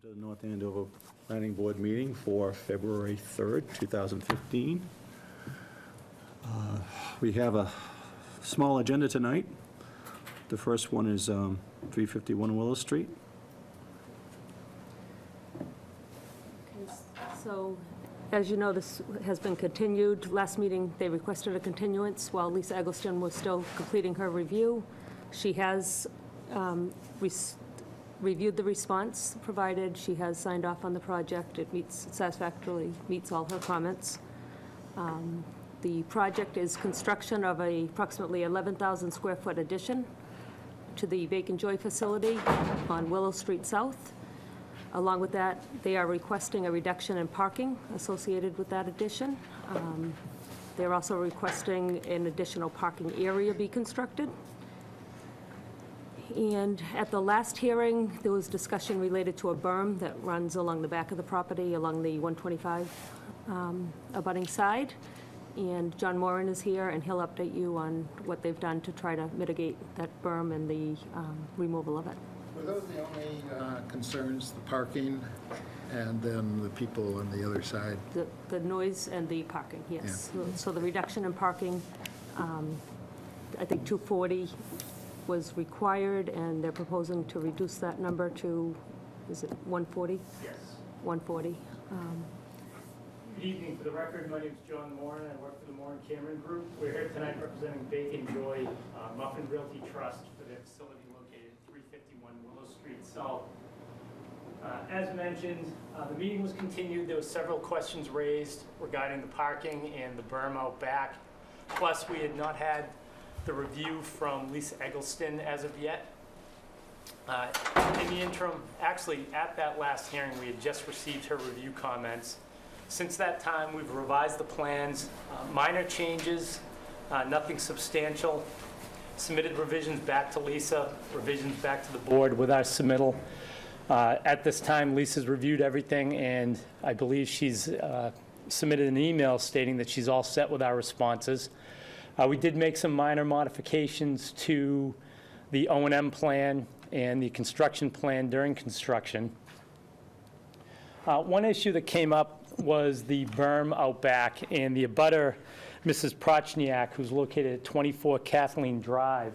To the North Andover Planning Board meeting for February 3rd, 2015. We have a small agenda tonight. The first one is 351 Willow Street. So, as you know, this has been continued. Last meeting, they requested a continuance while Lisa Eggleston was still completing her review. She has reviewed the response provided. She has signed off on the project. It satisfactorily meets all her comments. The project is construction of a approximately 11,000 square foot addition to the Bacon Joy facility on Willow Street South. Along with that, they are requesting a reduction in parking associated with that addition. They're also requesting an additional parking area be constructed. And at the last hearing, there was discussion related to a berm that runs along the back of the property, along the 125 abutting side. And John Moran is here, and he'll update you on what they've done to try to mitigate that berm and the removal of it. Were those the only concerns, the parking and then the people on the other side? The noise and the parking, yes. Yeah. So the reduction in parking, I think 240 was required, and they're proposing to reduce that number to, is it 140? Yes. 140. Good evening. For the record, my name is John Moran. I work for the Moran Cameron Group. We're here tonight representing Bacon Joy Muffin Realty Trust for their facility located at 351 Willow Street South. As mentioned, the meeting was continued. There were several questions raised regarding the parking and the berm out back. Plus, we had not had the review from Lisa Eggleston as of yet. In the interim, actually at that last hearing, we had just received her review comments. Since that time, we've revised the plans, minor changes, nothing substantial. Submitted revisions back to Lisa, revisions back to the board with our submittal. At this time, Lisa's reviewed everything, and I believe she's submitted an email stating that she's all set with our responses. We did make some minor modifications to the O&M plan and the construction plan during construction. One issue that came up was the berm out back, and the abutter, Mrs. Prochniak, who's located at 24 Kathleen Drive.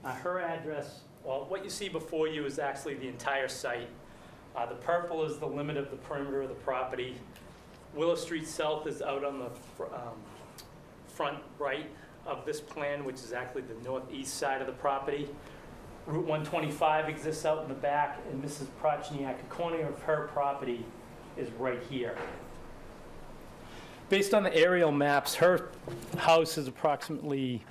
Her address, well, what you see before you is actually the entire site. The purple is the limit of the perimeter of the property. Willow Street South is out on the front right of this plan, which is actually the northeast side of the property. Route 125 exists out in the back, and Mrs. Prochniak, a corner of her property is right here. Based on the aerial maps, her house is approximately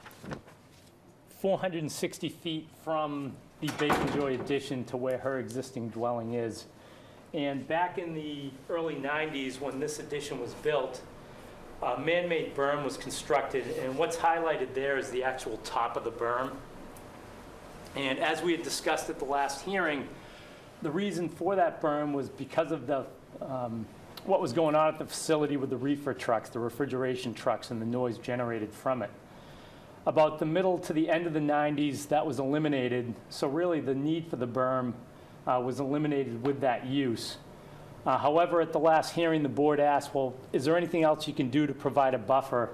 460 feet from the Bacon Joy addition to where her existing dwelling is. And back in the early 90s, when this addition was built, a man-made berm was constructed, and what's highlighted there is the actual top of the berm. And as we had discussed at the last hearing, the reason for that berm was because of the what was going on at the facility with the reefer trucks, the refrigeration trucks, and the noise generated from it. About the middle to the end of the 90s, that was eliminated, so really the need for the berm was eliminated with that use. However, at the last hearing, the board asked, well, is there anything else you can do to provide a buffer?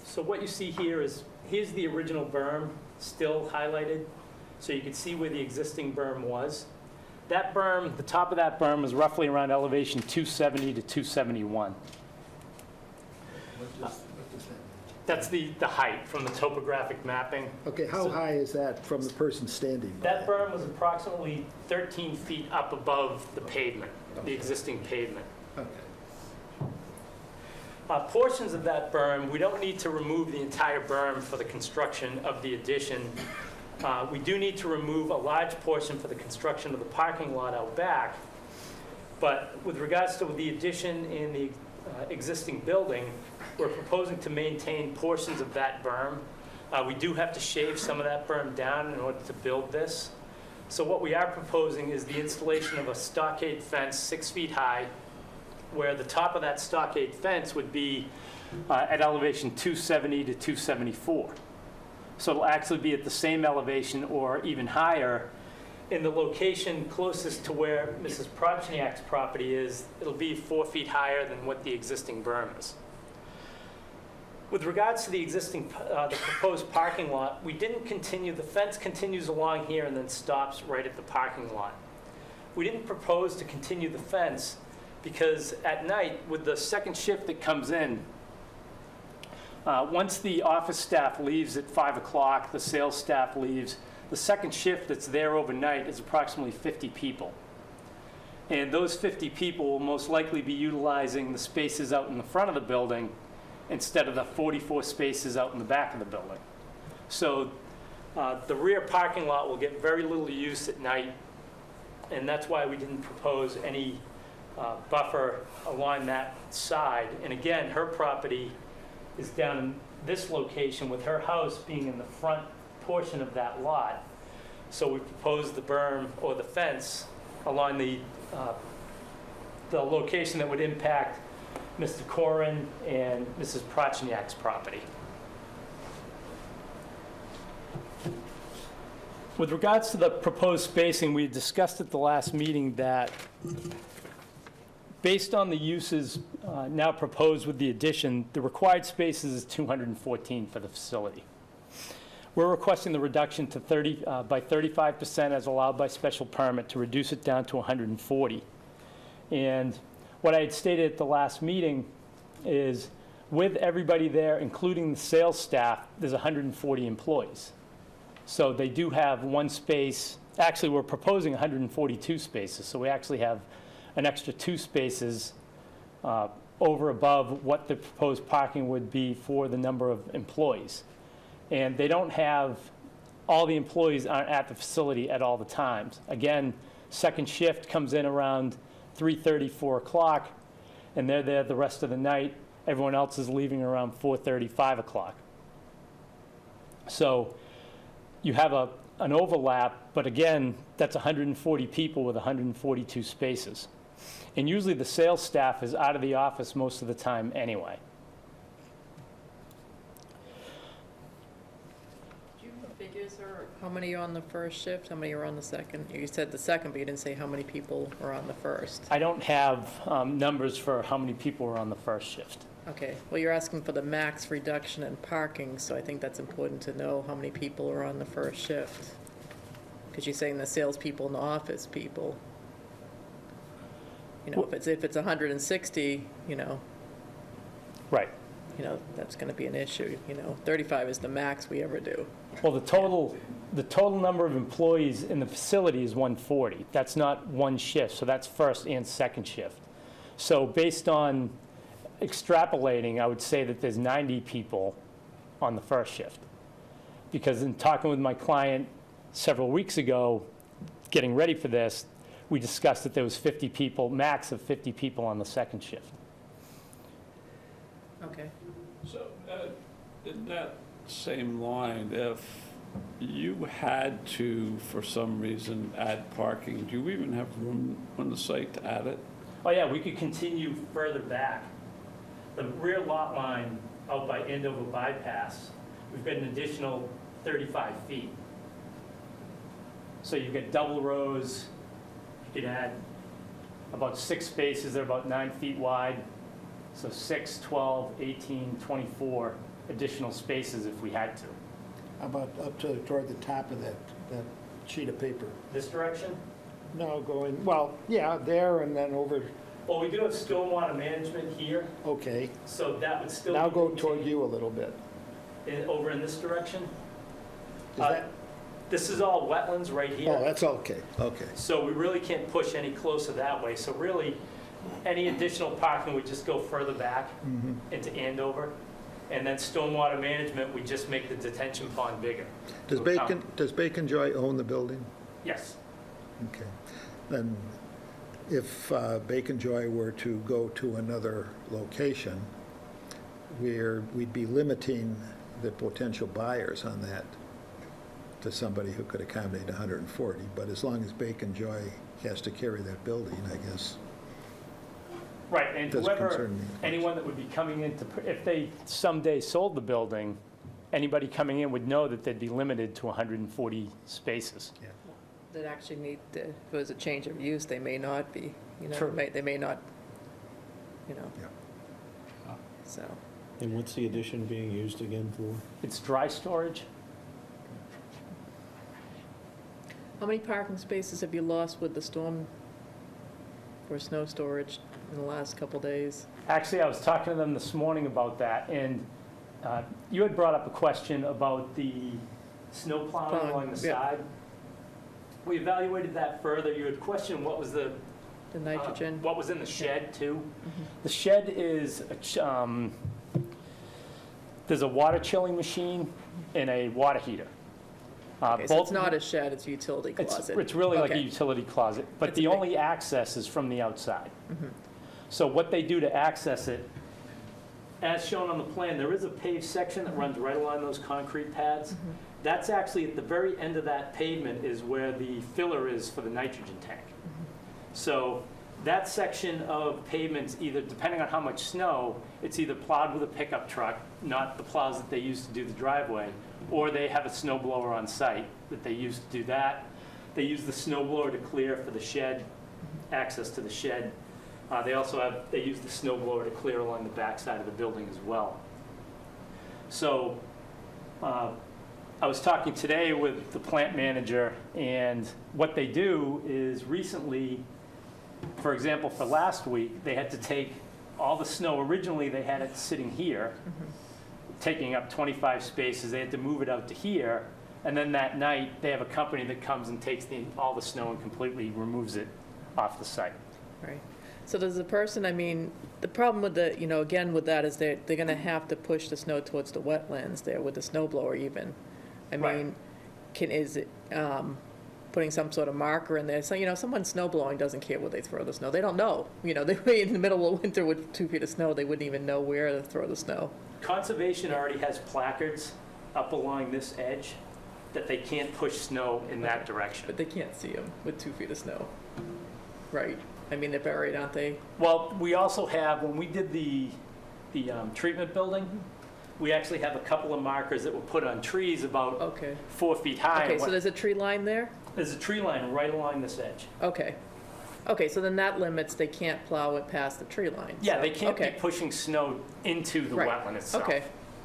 So what you see here is, here's the original berm, still highlighted, so you can see where the existing berm was. That berm, the top of that berm is roughly around elevation 270 to 271. What does that mean? That's the height from the topographic mapping. Okay, how high is that from the person standing by? That berm was approximately 13 feet up above the pavement, the existing pavement. Okay. Portions of that berm, we don't need to remove the entire berm for the construction of the addition. We do need to remove a large portion for the construction of the parking lot out back. But with regards to the addition in the existing building, we're proposing to maintain portions of that berm. We do have to shave some of that berm down in order to build this. So what we are proposing is the installation of a stockade fence 6 feet high, where the top of that stockade fence would be at elevation 270 to 274. So it'll actually be at the same elevation or even higher in the location closest to where Mrs. Prochniak's property is, it'll be 4 feet higher than what the existing berm is. With regards to the existing, the proposed parking lot, we didn't continue, the fence continues along here and then stops right at the parking lot. We didn't propose to continue the fence because at night, with the second shift that comes in, once the office staff leaves at 5 o'clock, the sales staff leaves, the second shift that's there overnight is approximately 50 people. And those 50 people will most likely be utilizing the spaces out in the front of the building instead of the 44 spaces out in the back of the building. So the rear parking lot will get very little use at night, and that's why we didn't propose any buffer along that side. And again, her property is down in this location with her house being in the front portion of that lot. So we proposed the berm or the fence along the location that would impact Mr. Corin and Mrs. Prochniak's property. With regards to the proposed spacing, we discussed at the last meeting that based on the uses now proposed with the addition, the required spaces is 214 for the facility. We're requesting the reduction to by 35% as allowed by special permit to reduce it down to 140. And what I had stated at the last meeting is with everybody there, including the sales staff, there's 140 employees. So they do have one space. Actually, we're proposing 142 spaces, so we actually have an extra 2 spaces over above what the proposed parking would be for the number of employees. And they don't have, all the employees aren't at the facility at all the times. Again, second shift comes in around 3:30, 4 o'clock, and they're there the rest of the night. Everyone else is leaving around 4:30, 5 o'clock. So you have an overlap, but again, that's 140 people with 142 spaces. And usually the sales staff is out of the office most of the time anyway. Do you have figures or how many are on the first shift, how many are on the second? You said the second, but you didn't say how many people are on the first. I don't have numbers for how many people are on the first shift. Okay, well, you're asking for the max reduction in parking, so I think that's important to know how many people are on the first shift. Because you're saying the salespeople and the office people. You know, if it's 160, Right. that's going to be an issue. 35 is the max we ever do. Well, the total number of employees in the facility is 140. That's not one shift, so that's first and second shift. So based on extrapolating, I would say that there's 90 people on the first shift. Because in talking with my client several weeks ago, getting ready for this, we discussed that there was 50 people, max of 50 people on the second shift. Okay. So, in that same line, if you had to, for some reason, add parking, do you even have room on the site to add it? Oh yeah, we could continue further back. The rear lot line out by Andover bypass, we've got an additional 35 feet. So you've got double rows, you could add about 6 spaces, they're about 9 feet wide. So 6, 12, 18, 24 additional spaces if we had to. How about up toward the top of that sheet of paper? This direction? No, going, well, yeah, there and then over, Well, we do have stormwater management here, okay. so that would still. Now be go toward continued you a little bit. Over in this direction. Is that, This is all wetlands right here. oh, that's okay, okay. So we really can't push any closer that way. So really, any additional parking would just go further back into Andover. And then stormwater management, we just make the detention pond bigger. Does Bacon Joy own the building? Yes. Okay. Then if Bacon Joy were to go to another location, we'd be limiting the potential buyers on that to somebody who could accommodate 140. But as long as Bacon Joy has to carry that building, I guess. Right, and Doesn't whoever, concern me. anyone that would be coming in to, if they someday sold the building, anybody coming in would know that they'd be limited to 140 spaces. Yeah. that actually need, if it was a change of use, they may not be, you know, True. they may not, you know. Yeah. So, And what's the addition being used again for? It's dry storage. how many parking spaces have you lost with the storm or snow storage in the last couple days? Actually, I was talking to them this morning about that, and you had brought up a question about the snow plowing Plowing, along the yeah. side. We evaluated that further. You had questioned what was The nitrogen? what was in the shed, too. Mm-hmm. The shed is, there's a water chilling machine and a water heater. Okay, so both- it's not a shed, it's a utility It's closet? it's really like a Okay. utility closet, but It's the a big- only access is from the outside. Mhm. So what they do to access it, as shown on the plan, there is a paved section that runs right along those concrete pads. Mm-hmm. That's actually, at the very end of that pavement is where the filler is for the nitrogen tank. So that section of pavement's either, depending on how much snow, it's either plowed with a pickup truck, not the plows that they use to do the driveway, or they have a snow blower on site that they use to do that. They use the snow blower to clear for the shed, access to the shed. They use the snow blower to clear along the backside of the building as well. So I was talking today with the plant manager, and what they do is recently, for example, for last week, they had to take all the snow. Originally, they had it sitting here, taking up 25 spaces. They had to move it out to here, and then that night, they have a company that comes and takes all the snow and completely removes it off the site. Right. So does the person, I mean, the problem with the, you know, again with that is they're going to have to push the snow towards the wetlands there with the snow blower even. I Right. mean, is it putting some sort of marker in there? So, you know, someone snow blowing doesn't care where they throw the snow. They don't know. You know, they in the middle of winter with 2 feet of snow, they wouldn't even know where to throw the snow. Conservation already has placards up along this edge that they can't push snow in that direction. But they can't see them with 2 feet of snow. Right. I mean, they're buried, aren't they? Well, we also have, when we did the treatment building, we actually have a couple of markers that were put on trees about Okay. 4 feet high. Okay, so there's a tree line there? There's a tree line right along this edge. Okay. Okay, so then that limits, they can't plow it past the tree line. Yeah, so- they can't be okay. pushing snow into the Right. wetland itself. Okay.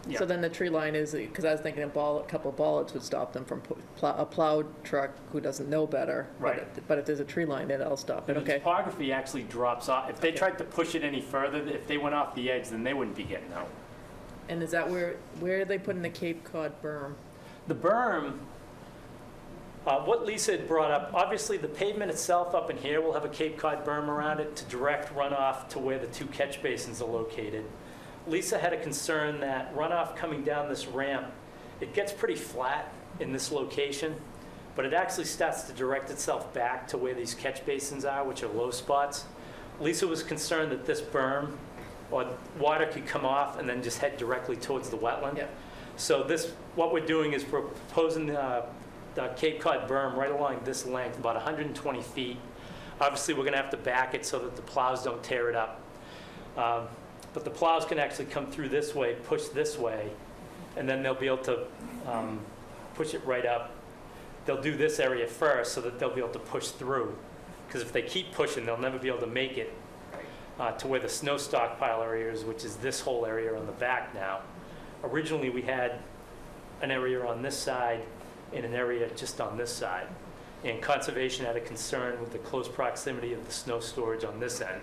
Yeah. So then the tree line is, because I was thinking a couple of bollards would stop them from, a plowed truck who doesn't know better. Right. But if there's a tree line, then that'll stop it, The okay? topography actually drops off. If they Okay. tried to push it any further, if they went off the edge, then they wouldn't be getting out. And is that where are they putting the Cape Cod berm? The berm, what Lisa had brought up, obviously the pavement itself up in here will have a Cape Cod berm around it to direct runoff to where the 2 catch basins are located. Lisa had a concern that runoff coming down this ramp, it gets pretty flat in this location, but it actually starts to direct itself back to where these catch basins are, which are low spots. Lisa was concerned that this berm, or water could come off and then just head directly towards the wetland. Yeah. So what we're doing is proposing the Cape Cod berm right along this length, about 120 feet. Obviously, we're going to have to back it so that the plows don't tear it up. But the plows can actually come through this way, push this way, and then they'll be able to push it right up. They'll do this area first so that they'll be able to push through. Because if they keep pushing, they'll never be able to make it to where the snow stockpile area is, which is this whole area on the back now. Originally, we had an area on this side and an area just on this side. And Conservation had a concern with the close proximity of the snow storage on this end.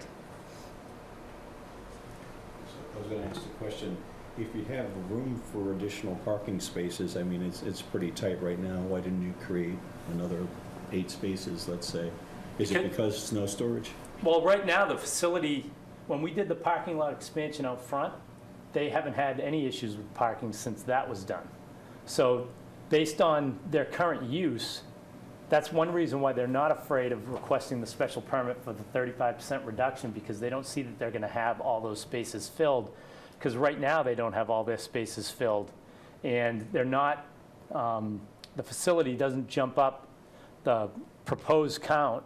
I was going to ask the question, if you have room for additional parking spaces, I mean, it's pretty tight right now, why didn't you create another 8 spaces, let's say? Is it because snow storage? Well, right now, the facility, when we did the parking lot expansion out front, they haven't had any issues with parking since that was done. So based on their current use, that's one reason why they're not afraid of requesting the special permit for the 35% reduction, because they don't see that they're going to have all those spaces filled. Because right now, they don't have all their spaces filled. And they're not, the facility doesn't jump up the proposed count,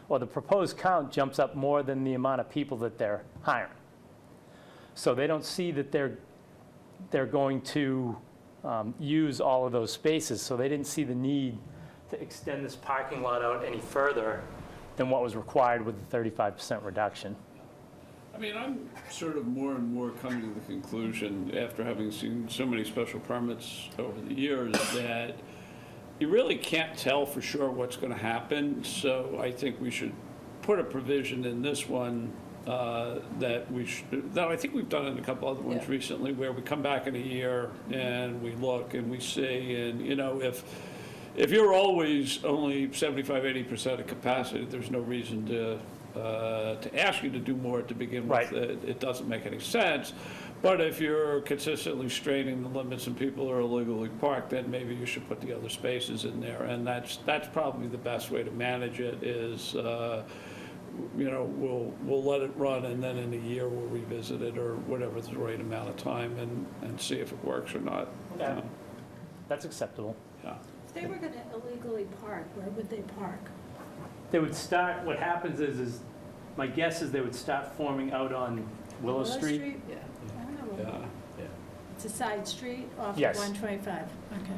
or the proposed count jumps up more than the amount of people that they're hiring. So they don't see that they're going to use all of those spaces, so they didn't see the need to extend this parking lot out any further than what was required with the 35% reduction. I mean, I'm sort of more and more coming to the conclusion, after having seen so many special permits over the years, that you really can't tell for sure what's going to happen. So I think we should put a provision in this one that I think we've done in a couple other ones Yeah. recently, where we come back in a year and we look and we see, and, you know, if you're always only 75, 80% of capacity, there's no reason to ask you to do more to begin with. Right. It doesn't make any sense. But if you're consistently straining the limits and people are illegally parked, then maybe you should put the other spaces in there. And that's probably the best way to manage it is, you know, we'll let it run, and then in a year we'll revisit it, or whatever the right amount of time, and see if it works or not. Okay. That's acceptable. Yeah. If they were going to illegally park, where would they park? They would start, what happens is my guess is they would start forming out on Willow Street. Yeah. I don't know. Yeah. It's a side street off of Yes. 125. Okay.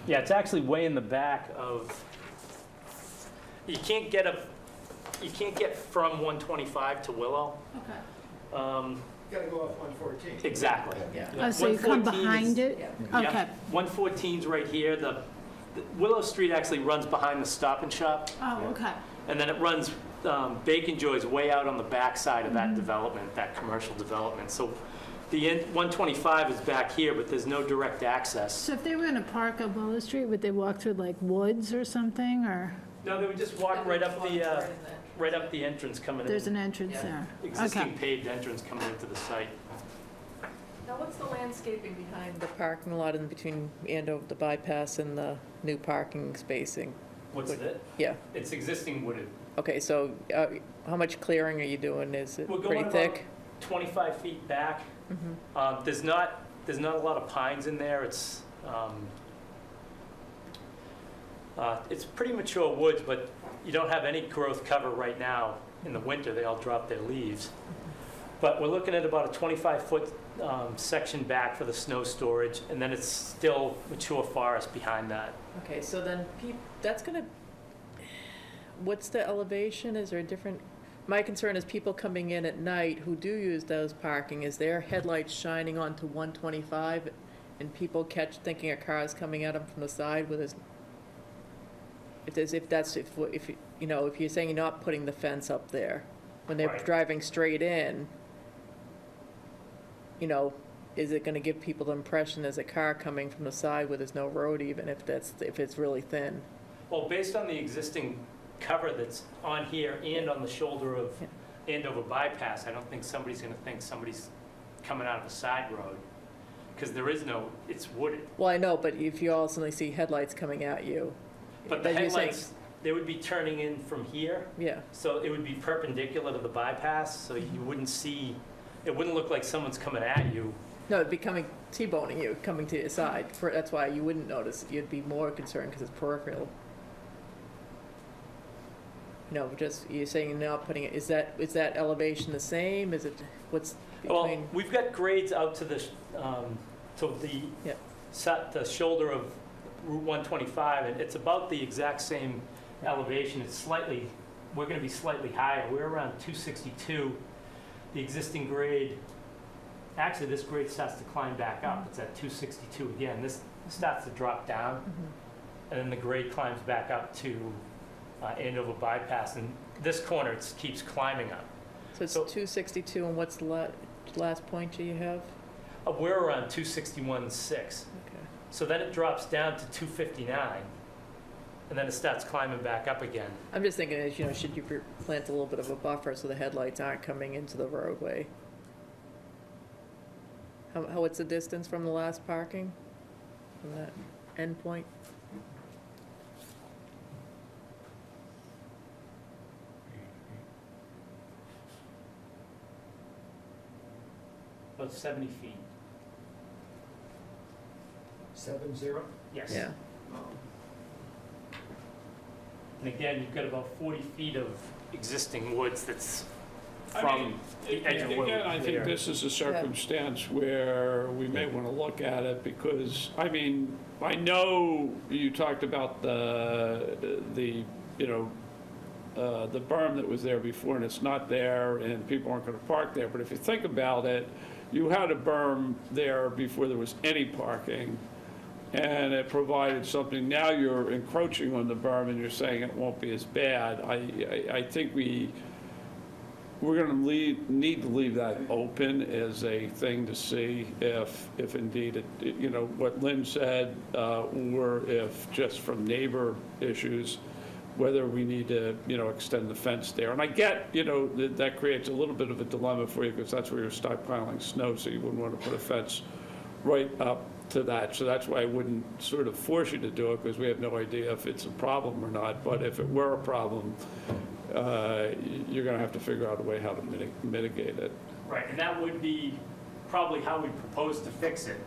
Yeah, it's actually way in the back of, you can't get from 125 to Willow. Okay. Gotta go off 114. Exactly. Yeah. Oh, so you come 114 is- behind it? Yeah. Okay. Yeah, 114's right here. The Willow Street actually runs behind the Stop and Shop, Oh, okay. and then it runs, Bacon Joy's way out on the back side of that development, that commercial development. So the 125 is back here, but there's no direct access. So if they were going to park on Willow Street, would they walk through like woods or something, or No, they would just walk right up the entrance coming in. there's an entrance there? Okay. Existing paved entrance coming into the site. Now, what's the landscaping behind the parking lot in between Andover, the bypass, and the new parking spacing? What's it? Yeah, It's existing wooded. okay, so how much clearing are you doing? Is it We're going pretty about thick? 25 feet back. There's not a lot of pines in there. It's pretty mature woods, but you don't have any growth cover right now. In the winter, they all drop their leaves. But we're looking at about a 25-foot section back for the snow storage, and then it's still mature forest behind that. Okay, so then that's gonna, what's the elevation? Is there a different, my concern is people coming in at night who do use those parking, is their headlights shining onto 125 and people thinking a car is coming at them from the side with his, if you know, if you're saying you're not putting the fence up there, when they're Right. driving straight in, you know, is it gonna give people the impression there's a car coming from the side where there's no road, even if it's really thin? Well, based on the existing cover that's on here and on the shoulder of Andover bypass, I don't think somebody's going to think somebody's coming out of a side road, because there is no, it's wooded. Well, I know, but if you all suddenly see headlights coming at you. But the then you're saying- headlights, they would be turning in from here, Yeah, so it would be perpendicular to the bypass, so you wouldn't see, it wouldn't look like someone's coming at you. no, it'd be T-boning you, coming to your side. That's why you wouldn't notice. You'd be more concerned because it's peripheral. No, just, you're saying you're not putting it, is that elevation the same? Is it, what's Well, between? we've got grades out to the, Yep. the shoulder of Route 125, and it's about the exact same elevation. It's slightly, we're going to be slightly higher. We're around 262. The existing grade, actually, this grade starts to climb back up. It's at 262 again. This starts to drop down, and then the grade climbs back up to Andover bypass, and this corner it keeps climbing up. So it's so- 262, and what's the last point you have? We're around 261.6. Okay. So then it drops down to 259, and then it starts climbing back up again. I'm just thinking, as you know, should you plant a little bit of a buffer so the headlights aren't coming into the roadway? What's the distance from the last parking, from that end point? About 70 feet. 70? Yes. Yeah. And again, you've got about 40 feet of existing woods that's from the edge of Willow. Again, I think there. this is a circumstance where we may want to look at it because, I mean, I know you talked about the berm that was there before and it's not there and people aren't going to park there. But if you think about it, you had a berm there before there was any parking and it provided something. Now you're encroaching on the berm and you're saying it won't be as bad. I think we're going to need to leave that open as a thing to see if indeed, what Lynn said, or if just from neighbor issues, whether we need to, extend the fence there. And I get, that creates a little bit of a dilemma for you because that's where you're stockpiling snow, so you wouldn't want to put a fence right up to that. So that's why I wouldn't sort of force you to do it because we have no idea if it's a problem or not. But if it were a problem, you're going to have to figure out a way how to mitigate it. Right, and that would be probably how we propose to fix it,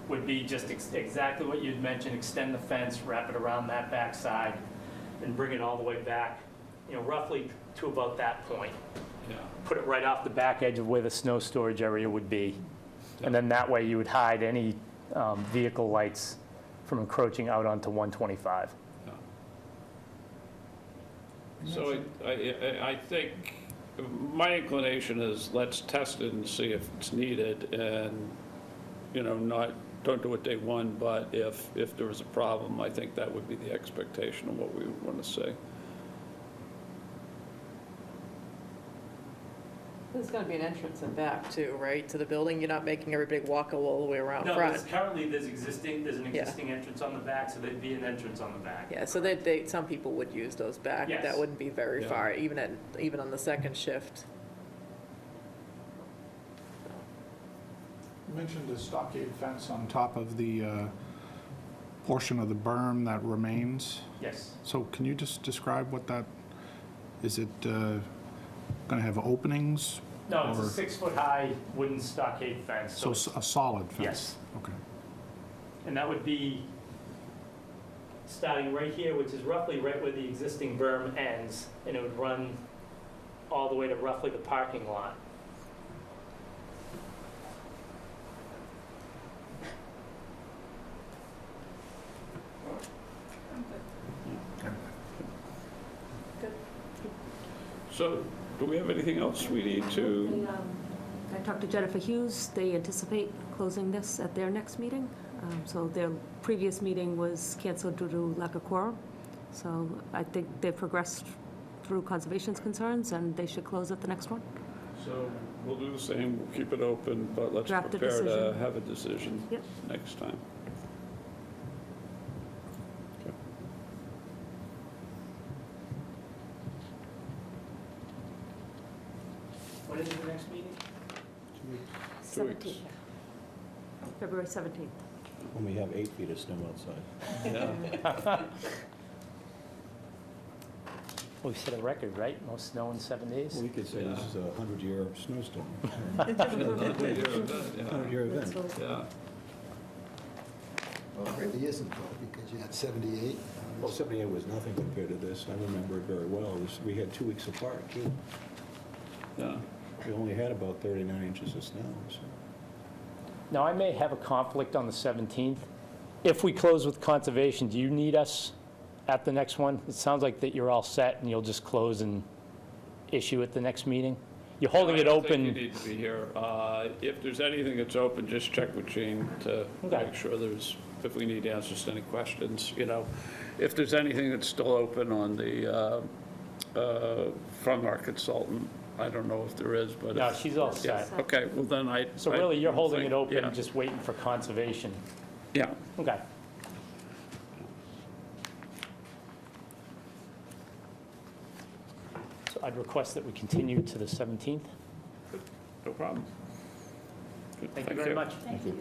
would be just exactly what you'd mentioned, extend the fence, wrap it around that backside, and bring it all the way back, roughly to about that point. Yeah. Put it right off the back edge of where the snow storage area would be. And then that way you would hide any vehicle lights from encroaching out onto 125. So I think my inclination is let's test it and see if it's needed and, don't do it day one, but if there was a problem, I think that would be the expectation of what we would want to see. There's going to be an entrance in back too, right, to the building? You're not making everybody walk all the way around No, front? currently there's an Yeah. existing entrance on the back, so there'd be an entrance on the back. Yeah, so some people would use those back. Yes. That wouldn't be very Yeah. far, even on the second shift. You mentioned the stockade fence on top of the portion of the berm that remains. Yes. So can you just describe what that, is it going to have openings? No, it's a Or- 6-foot-high wooden stockade fence. So a solid fence? Yes. Okay. And that would be starting right here, which is roughly right where the existing berm ends, and it would run all the way to roughly the parking lot. So do we have anything else we need to? I talked to Jennifer Hughes. They anticipate closing this at their next meeting. So their previous meeting was canceled due to lack of quorum. So I think they've progressed through conservation's concerns, and they should close at the next one. So we'll do the same, we'll keep it open, but let's Draft a prepare to decision. have a decision Yep. next time. Okay. When is the next meeting? 2 weeks. February 17th. When we have 8 feet of snow outside. Yeah. Well, we set a record, right? Most snow in 7 days? We could say this is a 100-year snowstorm, Yeah. 100-year event. Yeah. Well, it really isn't though, because you had 78. Well, 78 was nothing compared to this. I remember it very well. We had 2 weeks apart, too. Yeah. We only had about 39 inches of snow, so. Now, I may have a conflict on the 17th. If we close with conservation, do you need us at the next one? It sounds like that you're all set and you'll just close and issue at the next meeting. You're holding I it don't think open. you need to be here. If there's anything that's open, just check with Gene to Okay. make sure if we need answers to any questions, If there's anything that's still open on the, from our consultant, I don't know if there is, but. No, if- she's all Yeah, set. okay, well then So I really, you're don't holding think- it open yeah, and just waiting for conservation. Yeah, Okay. So I'd request that we continue to the 17th. no problem. Good, Thank you very much. Thank you.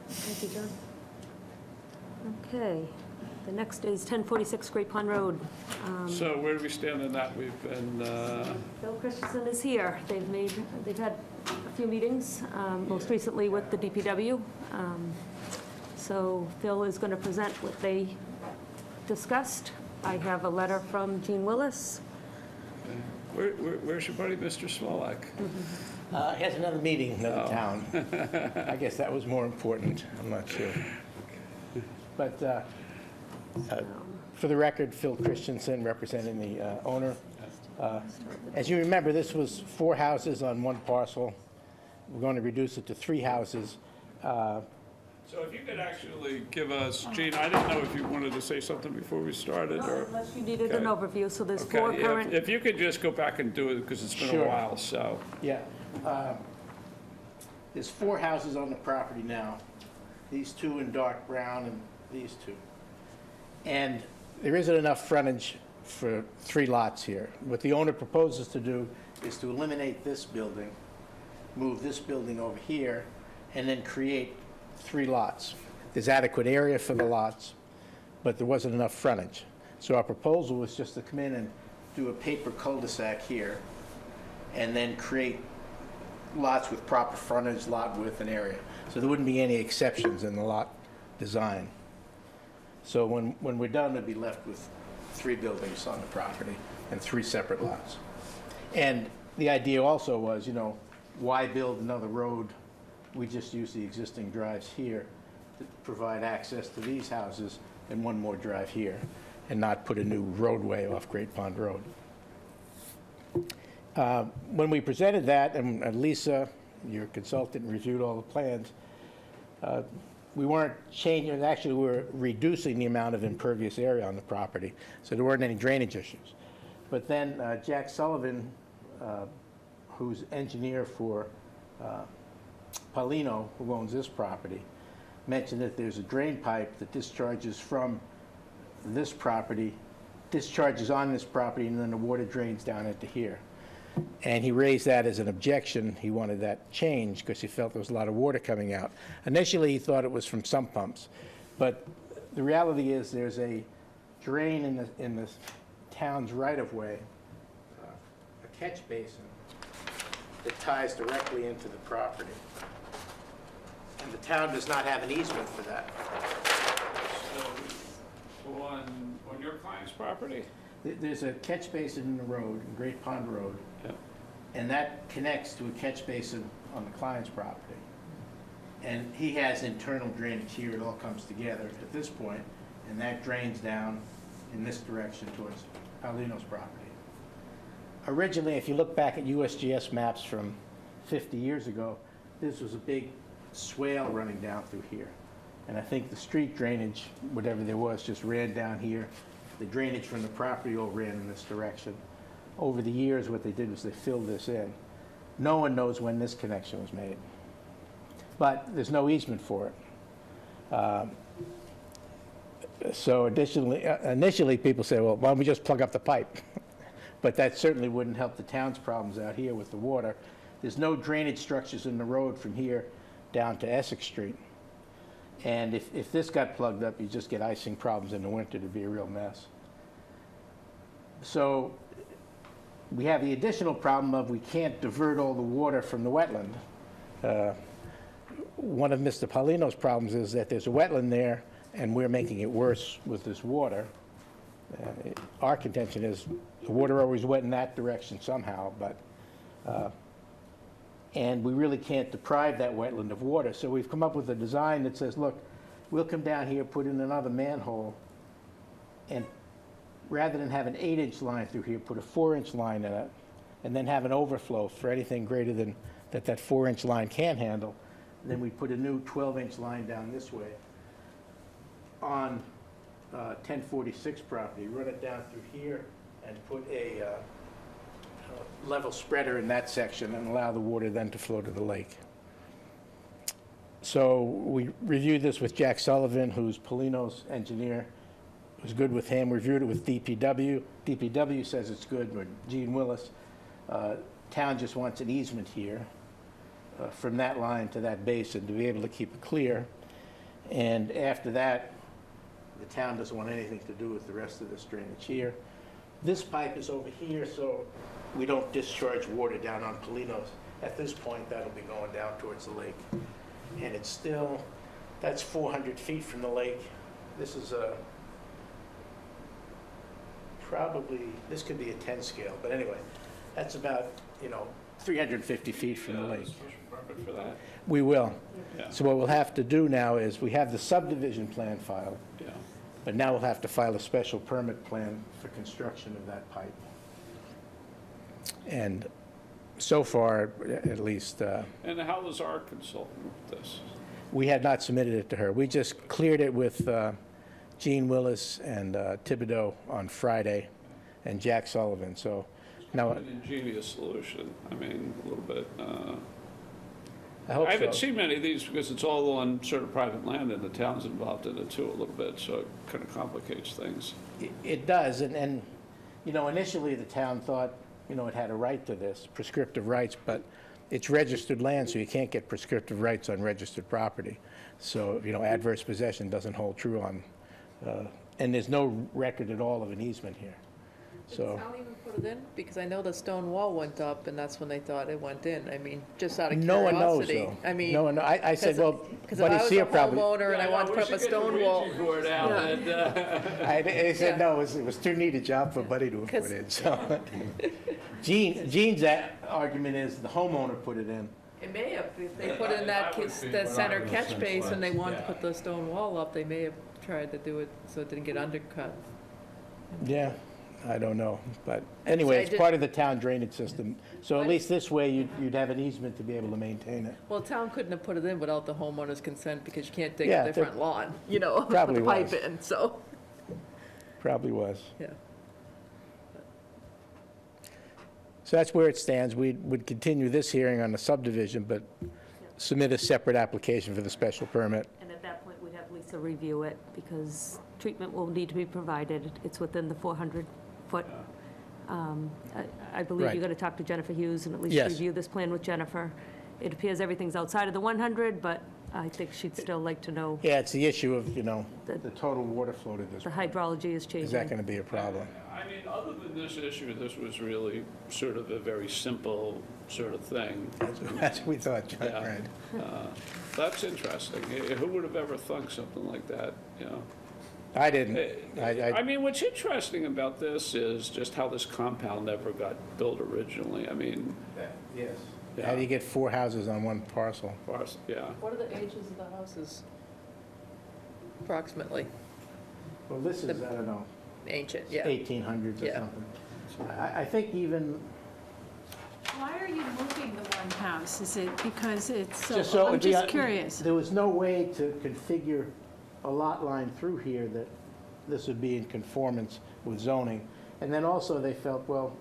Thank you, John. Okay, the next is 1046 Great Pond Road. So where do we stand on that? We've been, Phil Christensen is here. They've had a few meetings, most recently with the DPW. So Phil is going to present what they discussed. I have a letter from Gene Willis. Where's your buddy, Mr. Smolak? He has another meeting in another town. I guess that was more important, I'm not sure. But for the record, Phil Christensen, representing the owner. As you remember, this was 4 houses on one parcel. We're going to reduce it to 3 houses. So if you could actually give us, Gene, I didn't know if you wanted to say something before we started, or? Unless you needed an overview, so there's 4 Okay, yeah, current. if you could just go back and do it, because it's been a Sure. while, so. Yeah. There's 4 houses on the property now. These 2 in dark brown and these 2. And there isn't enough frontage for 3 lots here. What the owner proposes to do is to eliminate this building, move this building over here, and then create 3 lots. There's adequate area for the lots, but there wasn't enough frontage. So our proposal was just to come in and do a paper cul-de-sac here, and then create lots with proper frontage, lot width, and area. So there wouldn't be any exceptions in the lot design. So when we're done, we'd be left with 3 buildings on the property and 3 separate lots. And the idea also was, why build another road? We just use the existing drives here to provide access to these houses and one more drive here, and not put a new roadway off Great Pond Road. When we presented that, and Lisa, your consultant, reviewed all the plans, we weren't changing, actually we were reducing the amount of impervious area on the property, so there weren't any drainage issues. But then Jack Sullivan, who's engineer for Paulino, who owns this property, mentioned that there's a drain pipe that discharges from this property, discharges on this property, and then the water drains down into here. And he raised that as an objection. He wanted that changed because he felt there was a lot of water coming out. Initially, he thought it was from sump pumps, but the reality is there's a drain in the town's right-of-way, a catch basin that ties directly into the property. And the town does not have an easement for that. So, on your client's property? There's a catch basin in the road, in Great Pond Road, and that connects to a catch basin on the client's property. And he has internal drainage here, it all comes together at this point, and that drains down in this direction towards Paulino's property. Originally, if you look back at USGS maps from 50 years ago, this was a big swale running down through here. And I think the street drainage, whatever there was, just ran down here. The drainage from the property all ran in this direction. Over the years, what they did was they filled this in. No one knows when this connection was made. But there's no easement for it. So initially people said, well, why don't we just plug up the pipe? But that certainly wouldn't help the town's problems out here with the water. There's no drainage structures in the road from here down to Essex Street. And if this got plugged up, you just get icing problems in the winter. It'd be a real mess. So we have the additional problem of we can't divert all the water from the wetland. One of Mr. Paulino's problems is that there's a wetland there, and we're making it worse with this water. Our contention is the water always went in that direction somehow, but and we really can't deprive that wetland of water. So we've come up with a design that says, look, we'll come down here, put in another manhole, and rather than have an 8-inch line through here, put a 4-inch line in it, and then have an overflow for anything greater than that 4-inch line can handle. And then we put a new 12-inch line down this way on 1046 property, run it down through here, and put a level spreader in that section and allow the water then to flow to the lake. So we reviewed this with Jack Sullivan, who's Paulino's engineer. It was good with him. We reviewed it with DPW. DPW says it's good, but Gene Willis. Town just wants an easement here from that line to that basin to be able to keep it clear. And after that, the town doesn't want anything to do with the rest of this drainage here. This pipe is over here, so we don't discharge water down on Paulino's. At this point, that'll be going down towards the lake. And it's still, that's 400 feet from the lake. This is probably, this could be a 10 scale, but anyway, That's about, 350 feet from the Yeah, lake. special permit for that, We will. yeah, So what we'll have to do now is, we have the subdivision plan filed, yeah. but now we'll have to file a special permit plan for construction of that pipe. And so far, at least, And how is our consultant with this? we had not submitted it to her. We just cleared it with Gene Willis and Thibodeau on Friday, and Jack Sullivan, so now, An ingenious solution, I mean, a little bit. I hope I haven't so. seen many of these because it's all on sort of private land and the town's involved in it too a little bit, so it kind of complicates things. It does, and, initially, the town thought, it had a right to this, prescriptive rights, but it's registered land, so you can't get prescriptive rights on registered property. So, adverse possession doesn't hold true on, and there's no record at all of an easement here. Did So, the town even put it in? Because I know the stone wall went up, and that's when they thought it went in. I mean, just out of no one knows, curiosity. though. I mean, No one, I said, well, because if I Buddy was a Sear probably, homeowner and I wanted to put up a stone wall. Board out Yeah. and, I said, Yeah. no, it was too neat a job for Buddy to have put 'Cause- in, so. Gene's argument is the homeowner put it in. It may have, if they put in That would be that what I center would catch sense basin, and they was, wanted to yeah. put the stone wall up, they may have tried to do it so it didn't get undercut. Yeah, I don't know, but anyway, it's part of the town drainage system. So at least this way, you'd have an easement to be able to maintain it. Well, the town couldn't have put it in without the homeowner's consent, because you can't dig Yeah, up their front lawn, put Probably the pipe was. in, so, Probably was. yeah. So that's where it stands. We would continue this hearing on the subdivision, but submit a separate application for the special permit. And at that point, we'd have Lisa review it, because treatment will need to be provided. It's within the 400-foot. I believe Right. you're going to talk to Jennifer Hughes and at least Yes. review this plan with Jennifer. It appears everything's outside of the 100, but I think she'd still like to know Yeah, it's the issue of, the total water flow to this. the hydrology is changing. Is that going to be a problem? I mean, other than this issue, this was really sort of a very simple sort of thing. That's what we thought, John, Yeah. right? That's interesting. Who would have ever thunk something like that, I didn't. I mean, what's interesting about this is just how this compound never got built originally. I mean, Yes. Yeah. How do you get 4 houses on one parcel? yeah. What are the ages of the houses approximately? Well, this is, I don't know, Ancient, yeah. 1800s or Yeah. something. I think even, Why are you moving the one house? Is it because it's just so, so. I'm it'd be- just curious. There was no way to configure a lot line through here that this would be in conformance with zoning. And then also they felt, well,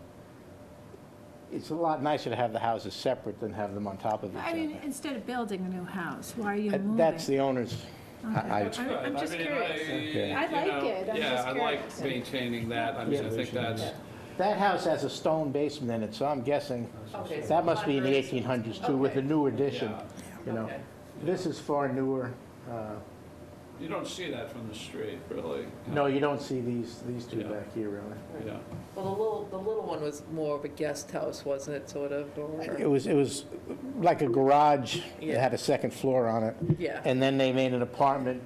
it's a lot nicer to have the houses separate than have them on top of each I mean, other. instead of building a new house, why are you moving? That's the owner's, Okay. I- I'm just I mean, curious. Okay. I like it, I'm Yeah, just I like curious. maintaining that. I mean, I think that's, that house has a stone basement in it, so I'm guessing Okay, so that must be in the 100. 1800s too, with a new addition, yeah. Okay. This is far newer. You don't see that from the street, really. No, you don't see these two Yeah. back here, really. Yeah. Well, the little one was more of a guest house, wasn't it, sort of, or? It was like a garage, it Yeah. had a second floor on it. Yeah, And then they made an apartment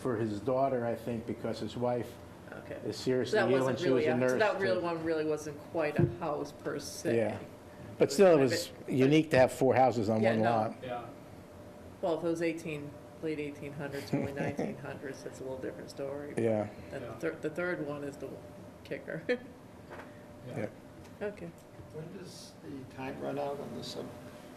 for his daughter, I think, because his wife okay. is So seriously that ill wasn't and she was really, a nurse. so that too. real one really wasn't quite a house per se. Yeah. But still, it was unique to have 4 houses on Yeah, one no. lot. Yeah. Well, if it was late 1800s, early 1900s, that's a little different story. Yeah, And the third one is the kicker. yeah. Okay. When does the time run out on this?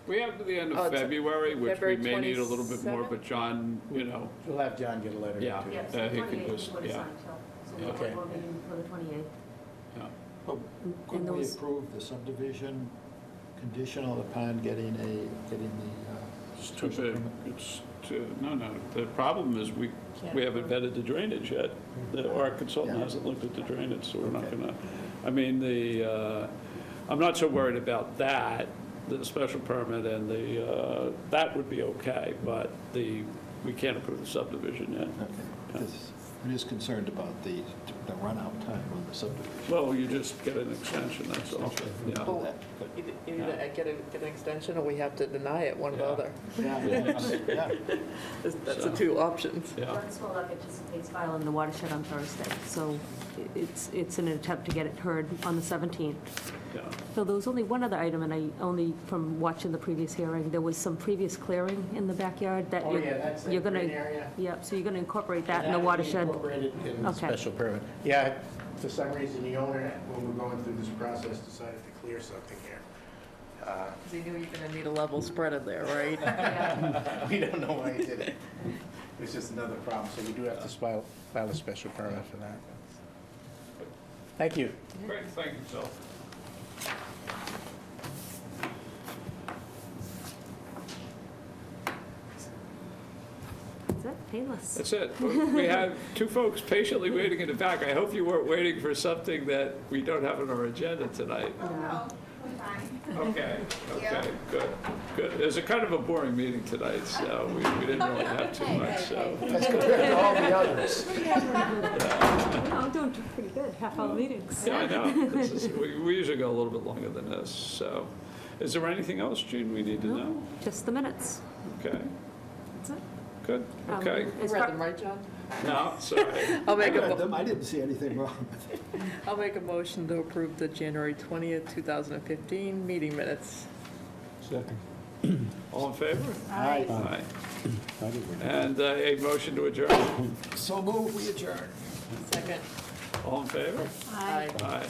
We have to the end Oh, of it's February, which we February may need a little bit more, 27th? but John, We'll have John get a letter. Yeah. too. Yes, he the could 28th just- is what it's yeah. on till, so Yeah. Okay. we're meeting for the 28th. But couldn't we those- approve the subdivision conditional upon getting the it's too special big. permit? It's too, no. The problem is we haven't vetted the drainage yet. Our consultant Yeah. hasn't looked at the drainage, so we're not Okay. gonna, I mean, I'm not so worried about that, the special permit and that would be okay, but we can't approve the subdivision yet. Okay. I'm just concerned about the the run-out time on the subdivision. Well, you just get an extension, that's all. Yeah. Well, either get an extension or we have to deny it, one or the Yeah. other. Yeah. That's the two options. Yeah. Barnstable anticipates filing the watershed on Thursday, so it's an attempt to get it heard on the 17th. Yeah. So there was only one other item, and I only, from watching the previous hearing, there was some previous clearing in the backyard that Oh, you're, yeah, that's the you're gonna, green area. yep, so you're gonna incorporate that in And the would be watershed. Incorporated in the Okay. special permit. Yeah, for some reason, the owner, when we're going through this process, decided to clear something here. Because he knew you're going to need a level spread in there, right? We don't know why he did it. It's just another problem, so we do have to file a special permit for that. Thank you. Great, thank you, Phil. Is that painless? That's it. We have two folks patiently waiting in the back. I hope you weren't waiting for something that we don't have on our agenda tonight. Okay, good. It was a kind of a boring meeting tonight, so we didn't really have too much, so. As compared to all the others. No, I'm doing pretty good, half-hour meetings. Yeah, I know. We usually go a little bit longer than this, so. Is there anything else, Gene, we need to know? Just the minutes. Okay, That's it. good, okay. Is Read Par- them, right, John? No, sorry. I'll I make a, read mo- them, I didn't see anything wrong with it. I'll make a motion to approve the January 20th, 2015 meeting minutes. Second. All in favor? Aye. Aye. I didn't. And a motion to adjourn. So move, we adjourn. Second. All in favor? Aye. Aye.